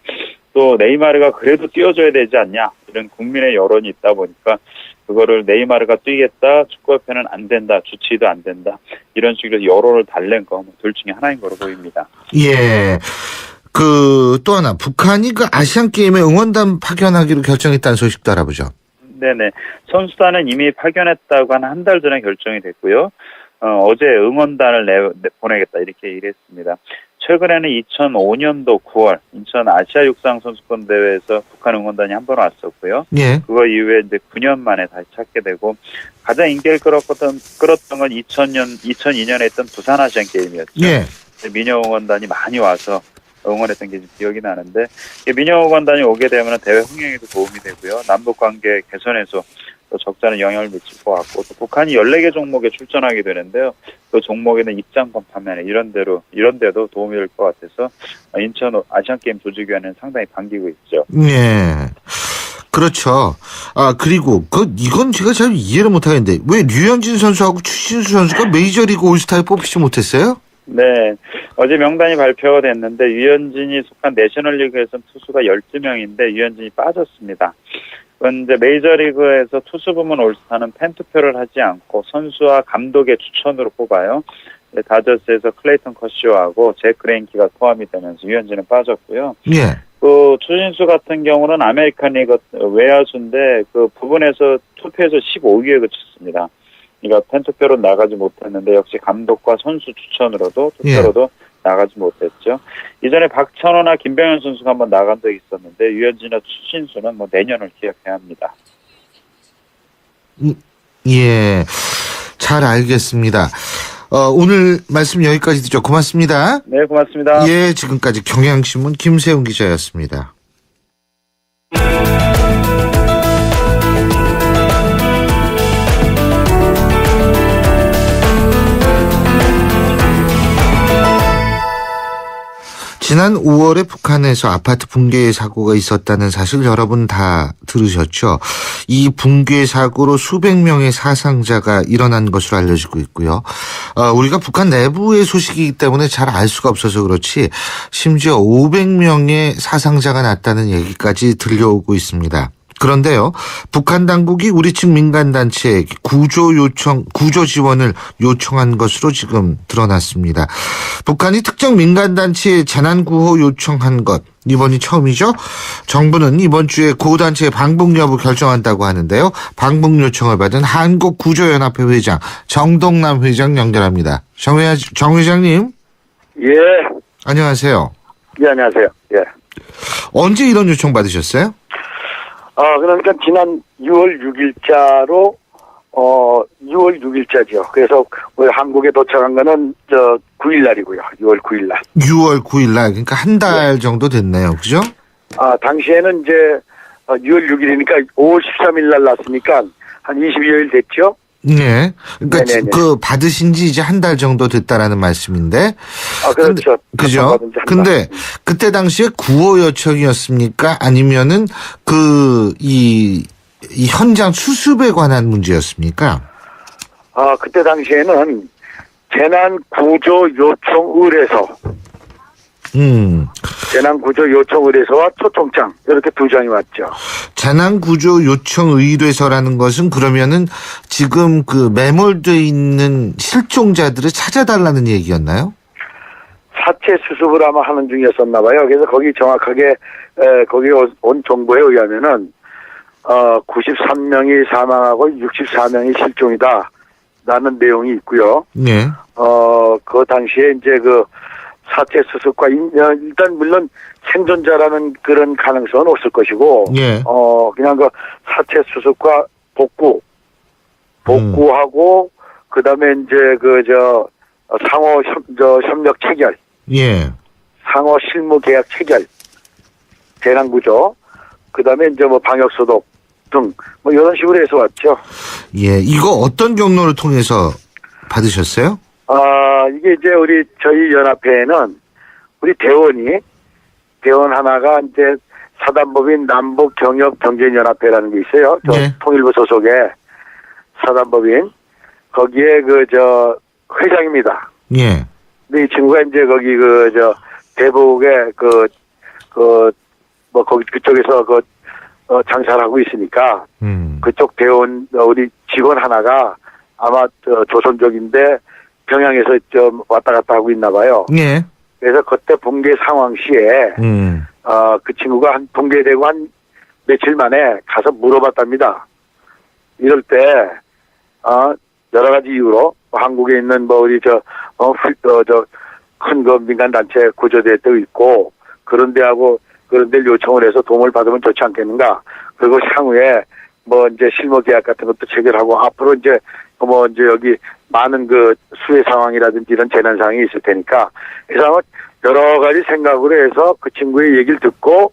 또 네이마르가 그래도 뛰어줘야 되지 않냐 이런 국민의 여론이 있다 보니까 그거를 네이마르가 뛰겠다 축구협회는 안 된다 주치의도 안 된다 이런 식으로 여론을 달랜 거 둘 중에 하나인 거로 보입니다. 예. 또 하나 북한이 그 아시안 게임에 응원단 파견하기로 결정했다는 소식도 알아보죠. 네네. 선수단은 이미 파견했다고 한 달 전에 결정이 됐고요. 어제 응원단을 보내겠다 이렇게 얘기를 했습니다. 최근에는 2005년도 9월 인천 아시아 육상 선수권 대회에서 북한 응원단이 한 번 왔었고요. 예. 그거 이후에 이제 9년 만에 다시 찾게 되고 가장 인기를 끌었던 건 2002년에 했던 부산 아시안 게임이었죠. 예. 민영 응원단이 많이 와서 응원했던 게 기억이 나는데 민영 응원단이 오게 되면 대회 흥행에도 도움이 되고요. 남북 관계 개선에서 또 적잖은 영향을 미칠 것 같고 또 북한이 14개 종목에 출전하게 되는데요. 그 종목에는 입장권 판매나 이런 데도 도움이 될 것 같아서 인천 아시안게임 조직위원회는 상당히 반기고 있죠. 예. 그렇죠. 그리고 이건 제가 잘 이해를 못 하겠는데 왜 류현진 선수하고 추신수 선수가 메이저리그 올스타에 뽑히지 못했어요? 네. 어제 명단이 발표가 됐는데 유현진이 속한 내셔널리그에서는 투수가 12명인데 유현진이 빠졌습니다. 그런데 메이저리그에서 투수 부문 올스타는 팬투표를 하지 않고 선수와 감독의 추천으로 뽑아요. 다저스에서 클레이턴 커쇼하고 잭 그레인키가 포함이 되면서 유현진은 빠졌고요. 예. 추신수 같은 경우는 아메리칸 리그 외야수인데 그 부분에서 투표에서 15위에 그쳤습니다. 그러니까 팬투표로 나가지 못했는데 역시 감독과 선수 추천으로도 투표로도 나가지 못했죠. 이전에 박찬호나 김병현 선수가 한번 나간 적이 있었는데 유현진이나 추신수는 뭐 내년을 기약해야 합니다. 예, 잘 알겠습니다. 오늘 말씀 여기까지 듣죠. 고맙습니다. 네, 고맙습니다. 예, 지금까지 경향신문 김세훈 기자였습니다. 지난 5월에 북한에서 아파트 붕괴 사고가 있었다는 사실 여러분 다 들으셨죠? 이 붕괴 사고로 수백 명의 사상자가 일어난 것으로 알려지고 있고요. 우리가 북한 내부의 소식이기 때문에 잘 알 수가 없어서 그렇지 심지어 500명의 사상자가 났다는 얘기까지 들려오고 있습니다. 그런데요, 북한 당국이 우리 측 민간단체에 구조 지원을 요청한 것으로 지금 드러났습니다. 북한이 특정 민간단체에 재난구호 요청한 것, 이번이 처음이죠. 정부는 이번 주에 고단체의 방북 여부 결정한다고 하는데요. 방북 요청을 받은 한국구조연합회 회장 정동남 회장 연결합니다. 정 회장님. 예. 안녕하세요. 예, 안녕하세요. 예. 언제 이런 요청 받으셨어요? 그러니까 지난 6월 6일자로 6월 6일자죠. 그래서 한국에 도착한 거는 9일 날이고요. 6월 9일 날. 6월 9일 날. 그러니까 한 달 정도 됐네요. 그죠? 당시에는 이제 6월 6일이니까 5월 13일 날 났으니까 한 20여일 됐죠. 네. 그러니까 네네네. 받으신 지 이제 한 달 정도 됐다라는 말씀인데. 그렇죠. 그죠? 근데 그때 당시에 구호 요청이었습니까? 아니면은 이 현장 수습에 관한 문제였습니까? 그때 당시에는 재난 구조 요청 의뢰서 재난구조 요청 의뢰서와 초청장 이렇게 두 장이 왔죠. 재난구조 요청 의뢰서라는 것은 그러면은 지금 그 매몰돼 있는 실종자들을 찾아달라는 얘기였나요? 사체 수습을 아마 하는 중이었었나 봐요. 그래서 거기 정확하게 거기 온 정보에 의하면은 93명이 사망하고 64명이 실종이다. 라는 내용이 있고요. 네. 그 당시에 이제 그 사체 수습과 일단 물론 생존자라는 그런 가능성은 없을 것이고, 예. 그냥 그 사체 수습과 복구하고 그다음에 이제 상호 협력 체결, 예. 상호 실무 계약 체결, 재난구조, 그다음에 이제 뭐 방역 소독 등 뭐 이런 식으로 해서 왔죠. 예, 이거 어떤 경로를 통해서 받으셨어요? 이게 이제 저희 연합회에는 우리 대원 하나가 이제 사단법인 남북경협경제연합회라는 게 있어요. 네. 통일부 소속의 사단법인 거기에 회장입니다. 예. 근데 이 친구가 이제 거기 대북에 거기 그쪽에서 장사를 하고 있으니까 그쪽 대원 우리 직원 하나가 아마 조선족인데 평양에서 좀 왔다 갔다 하고 있나 봐요. 예. 그래서 그때 붕괴 상황 시에 그 친구가 붕괴되고 한 며칠 만에 가서 물어봤답니다. 이럴 때 여러 가지 이유로 한국에 있는 큰 민간 단체 구조대도 있고 그런 데를 요청을 해서 도움을 받으면 좋지 않겠는가. 그리고 향후에 이제 실무 계약 같은 것도 체결하고 앞으로 이제 여기 많은 수해 상황이라든지 이런 재난 상황이 있을 테니까 그래서 여러 가지 생각으로 해서 그 친구의 얘기를 듣고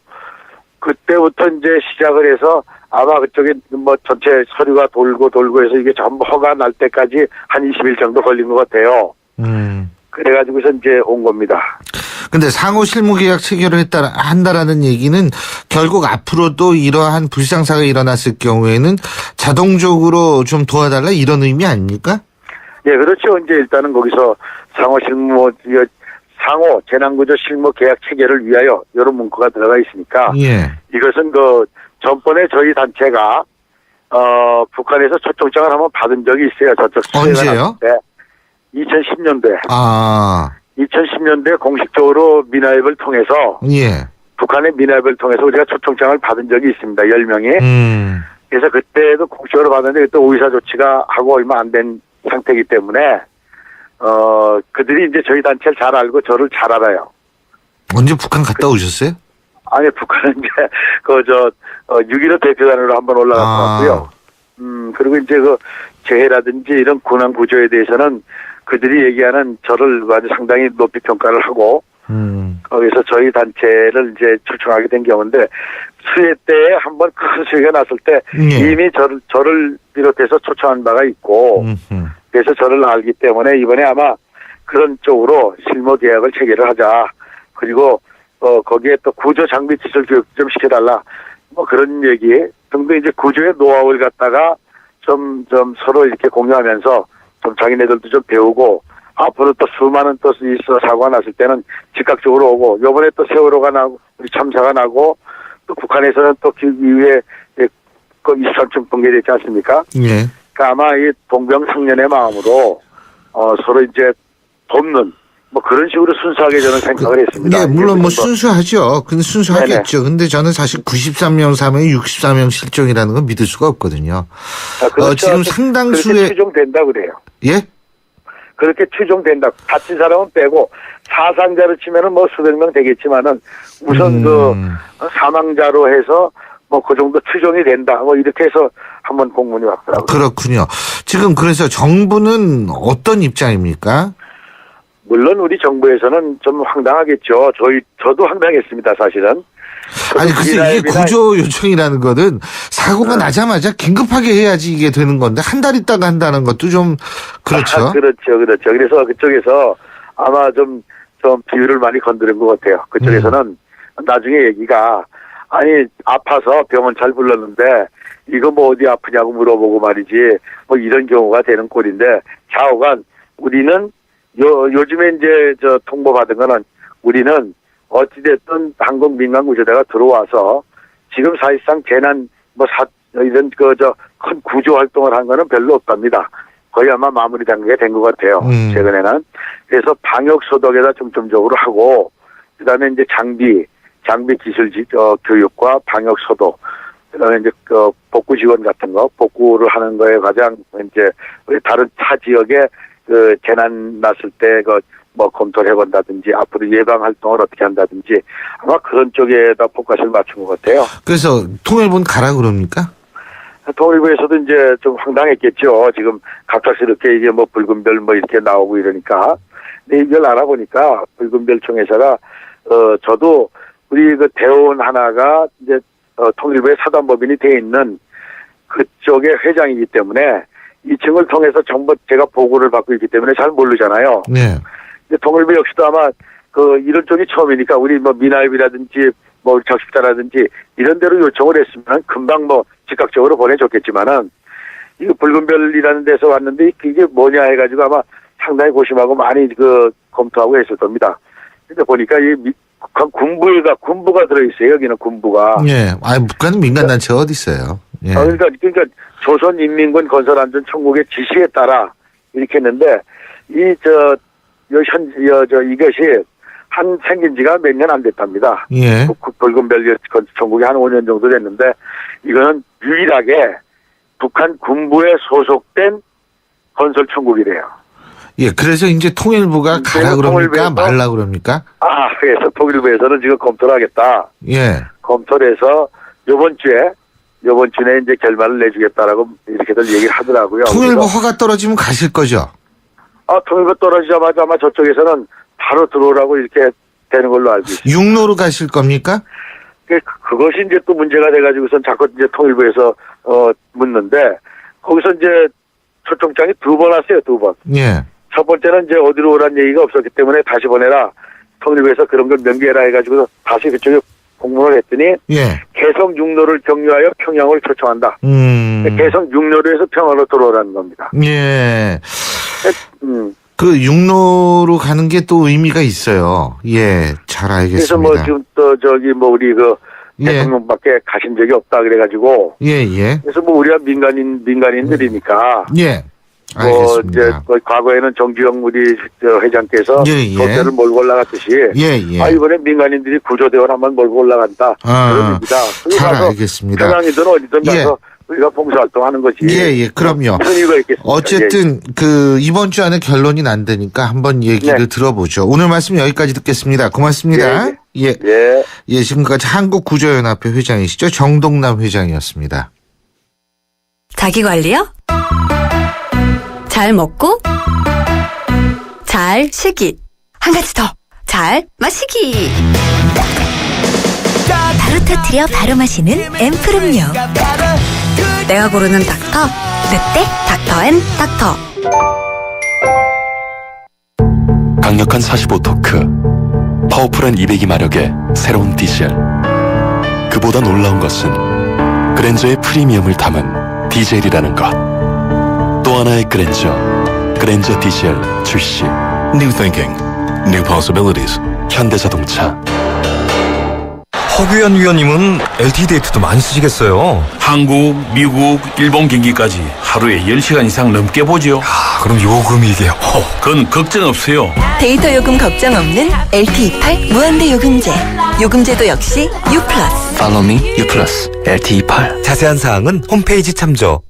그때부터 이제 시작을 해서 아마 그쪽에 전체 서류가 돌고 해서 이게 전부 허가 날 때까지 한 20일 정도 걸린 것 같아요. 그래가지고서 이제 온 겁니다. 근데 상호 실무 계약 체결을 한다라는 얘기는 결국 앞으로도 이러한 불상사가 일어났을 경우에는 자동적으로 좀 도와달라 이런 의미 아닙니까? 예, 그렇죠. 이제 일단은 거기서 상호 재난구조 실무 계약 체결을 위하여 이런 문구가 들어가 있으니까. 예. 이것은 전번에 저희 단체가 북한에서 초청장을 한번 받은 적이 있어요. 저쪽 언제요? 2010년도에. 2010년도에 공식적으로 미나앱을 통해서. 예. 북한의 미나앱을 통해서 우리가 초청장을 받은 적이 있습니다. 10명이. 그래서 그때도 공식적으로 받았는데 그때 오이사 조치가 하고 얼마 안 된 상태이기 때문에 그들이 이제 저희 단체를 잘 알고 저를 잘 알아요. 언제 북한 갔다 오셨어요? 아니, 북한은 이제 6.15 대표단으로 한번 올라갔고요. 그리고 이제 재해라든지 이런 군안 구조에 대해서는 그들이 얘기하는 저를 아주 상당히 높이 평가를 하고 거기서 저희 단체를 이제 초청하게 된 경우인데 수해 때에 한번 큰 수해가 났을 때 이미 저를 비롯해서 초청한 바가 있고 그래서 저를 알기 때문에 이번에 아마 그런 쪽으로 실무 계약을 체결을 하자. 그리고 거기에 또 구조 장비 기술 교육 좀 시켜달라. 그런 얘기 등등 이제 구조의 노하우를 갖다가 좀 서로 이렇게 공유하면서 좀 자기네들도 좀 배우고 앞으로 또 수많은 또 사고가 났을 때는 즉각적으로 오고 요번에 또 세월호가 나고 참사가 나고 또 북한에서는 또 그 이후에 23층 붕괴됐지 않습니까? 예. 그러니까 아마 이 동병상련의 마음으로 서로 이제 돕는 그런 식으로 순수하게 저는 생각을 했습니다. 예, 물론 순수하죠. 근데 순수하겠죠. 네네. 근데 저는 사실 93명 사망에 64명 실종이라는 건 믿을 수가 없거든요. 그렇죠. 지금 상당수의 그렇게 추정된다 그래요. 예? 그렇게 추정된다. 다친 사람은 빼고 사상자로 치면은 수백 명 되겠지만은 우선 사망자로 해서 그 정도 추정이 된다. 이렇게 해서 한번 공문이 왔더라고요. 그렇군요. 지금 그래서 정부는 어떤 입장입니까? 물론 우리 정부에서는 좀 황당하겠죠. 저도 황당했습니다, 사실은. 아니, 글쎄 이게 구조 요청이라는 거는 사고가 나자마자 긴급하게 해야지 이게 되는 건데 한 달 있다가 한다는 것도 좀 그렇죠. 그렇죠. 그래서 그쪽에서 아마 좀 비율을 많이 건드린 것 같아요. 그쪽에서는 나중에 얘기가 아니 아파서 병원 잘 불렀는데 이거 어디 아프냐고 물어보고 말이지 이런 경우가 되는 꼴인데 좌우간 우리는 요즘에 이제 통보받은 거는 우리는 어찌됐든 한국 민간 구조대가 들어와서 지금 사실상 재난 이런 큰 구조 활동을 한 거는 별로 없답니다. 거의 아마 마무리 단계가 된 것 같아요. 최근에는. 그래서 방역 소독에다 중점적으로 하고, 그 다음에 이제 장비 기술 교육과 방역 소독, 그 다음에 이제 복구 지원 같은 거, 복구를 하는 거에 가장 이제 우리 다른 타 지역에 재난 났을 때 검토를 해본다든지 앞으로 예방 활동을 어떻게 한다든지 아마 그런 쪽에다 포커스를 맞춘 것 같아요. 그래서 통일부는 가라 그럽니까? 통일부에서도 이제 좀 황당했겠죠. 지금 갑작스럽게 이게 붉은 별 이렇게 나오고 이러니까. 근데 이걸 알아보니까 붉은 별 총회사가 저도 우리 대원 하나가 이제 통일부의 사단법인이 돼 있는 그쪽의 회장이기 때문에 이 층을 통해서 전부 제가 보고를 받고 있기 때문에 잘 모르잖아요. 네. 근데 통일부 역시도 아마 이런 쪽이 처음이니까 우리 미나입이라든지 적십자라든지 이런 데로 요청을 했으면 금방 즉각적으로 보내줬겠지만은 이거 붉은 별이라는 데서 왔는데 이게 뭐냐 해가지고 아마 상당히 고심하고 많이 검토하고 했을 겁니다. 근데 보니까 이 군부가 들어있어요. 여기는 군부가. 예. 북한은 민간단체가 어디 있어요? 예. 그러니까 조선인민군 건설안전청국의 지시에 따라 이렇게 했는데 이것이 생긴 지가 몇 년 안 됐답니다. 예. 붉은 별 건설청국이 한 5년 정도 됐는데 이거는 유일하게 북한 군부에 소속된 건설청국이래요. 예, 그래서 이제 통일부가 가라 그럽니까? 말라 그럽니까? 그래서 통일부에서는 지금 검토를 하겠다. 예. 검토를 해서 요번 주에 이제 결말을 내주겠다라고 이렇게들 얘기를 하더라고요. 통일부 허가 떨어지면 가실 거죠? 통일부 떨어지자마자 아마 저쪽에서는 바로 들어오라고 이렇게 되는 걸로 알고 있습니다. 육로로 가실 겁니까? 그것이 이제 또 문제가 돼가지고선 자꾸 이제 통일부에서 묻는데 거기서 이제 초청장이 2번 왔어요. 2번. 예. 첫 번째는 이제 어디로 오란 얘기가 없었기 때문에 다시 보내라. 통일부에서 그런 걸 명기해라 해가지고 다시 그쪽에 공문을 했더니 예. 개성 육로를 경유하여 평양을 초청한다. 개성 육로에서 평양으로 들어오라는 겁니다. 예. 그 육로로 가는 게 또 의미가 있어요. 예, 잘 알겠습니다. 그래서 지금 또 우리 대통령밖에 가신 적이 없다 그래가지고. 예. 그래서 우리가 민간인들이니까. 예. 알겠습니다. 이제 과거에는 정주영 우리 회장께서 도대를 몰고 올라갔듯이. 이번에 민간인들이 구조대원 한번 몰고 올라간다. 그런 얘기다. 잘 알겠습니다. 평양이든 어디든 가서 우리가 봉사활동하는 거지. 예, 그럼요. 어쨌든 이번 주 안에 결론이 난 되니까 한번 얘기를 들어보죠. 오늘 말씀 여기까지 듣겠습니다. 고맙습니다. 예. 지금까지 한국구조연합회 회장이시죠. 정동남 회장이었습니다. 자기관리요? 잘 먹고 잘 쉬기. 한 가지 더. 잘 마시기. 바로 터뜨려 바로 마시는 앰플음료. 내가 고르는 닥터 르떼 닥터앤닥터. 강력한 45토크, 파워풀한 202마력의 새로운 디젤. 그보다 놀라운 것은 그랜저의 프리미엄을 담은 디젤이라는 것. 또 하나의 그랜저 디젤 출시. New thinking, new possibilities. 현대자동차. 허규현 위원님은 LTE 데이트도 많이 쓰시겠어요? 한국, 미국, 일본 경기까지 하루에 10시간 이상 넘게 보죠. 그럼 요금이 이게 그건 걱정 없어요. 데이터 요금 걱정 없는 LTE8 무한대 요금제. 요금제도 역시 U+. Follow me, U+, LTE8. 자세한 사항은 홈페이지 참조.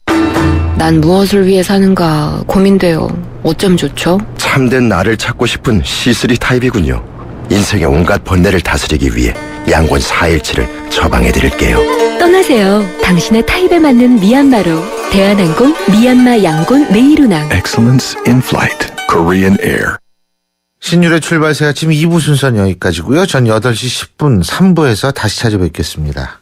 난 무엇을 위해 사는가 고민돼요. 어쩜 좋죠? 참된 나를 찾고 싶은 C3 타입이군요. 인생의 온갖 번뇌를 다스리기 위해 양곤 417을 처방해드릴게요. 떠나세요. 당신의 타입에 맞는 미얀마로. 대한항공 미얀마 양곤 메이루낭. Excellence in flight. Korean Air. 신율의 출발새 아침 2부 순서는 여기까지고요. 전 8시 10분 3부에서 다시 찾아뵙겠습니다.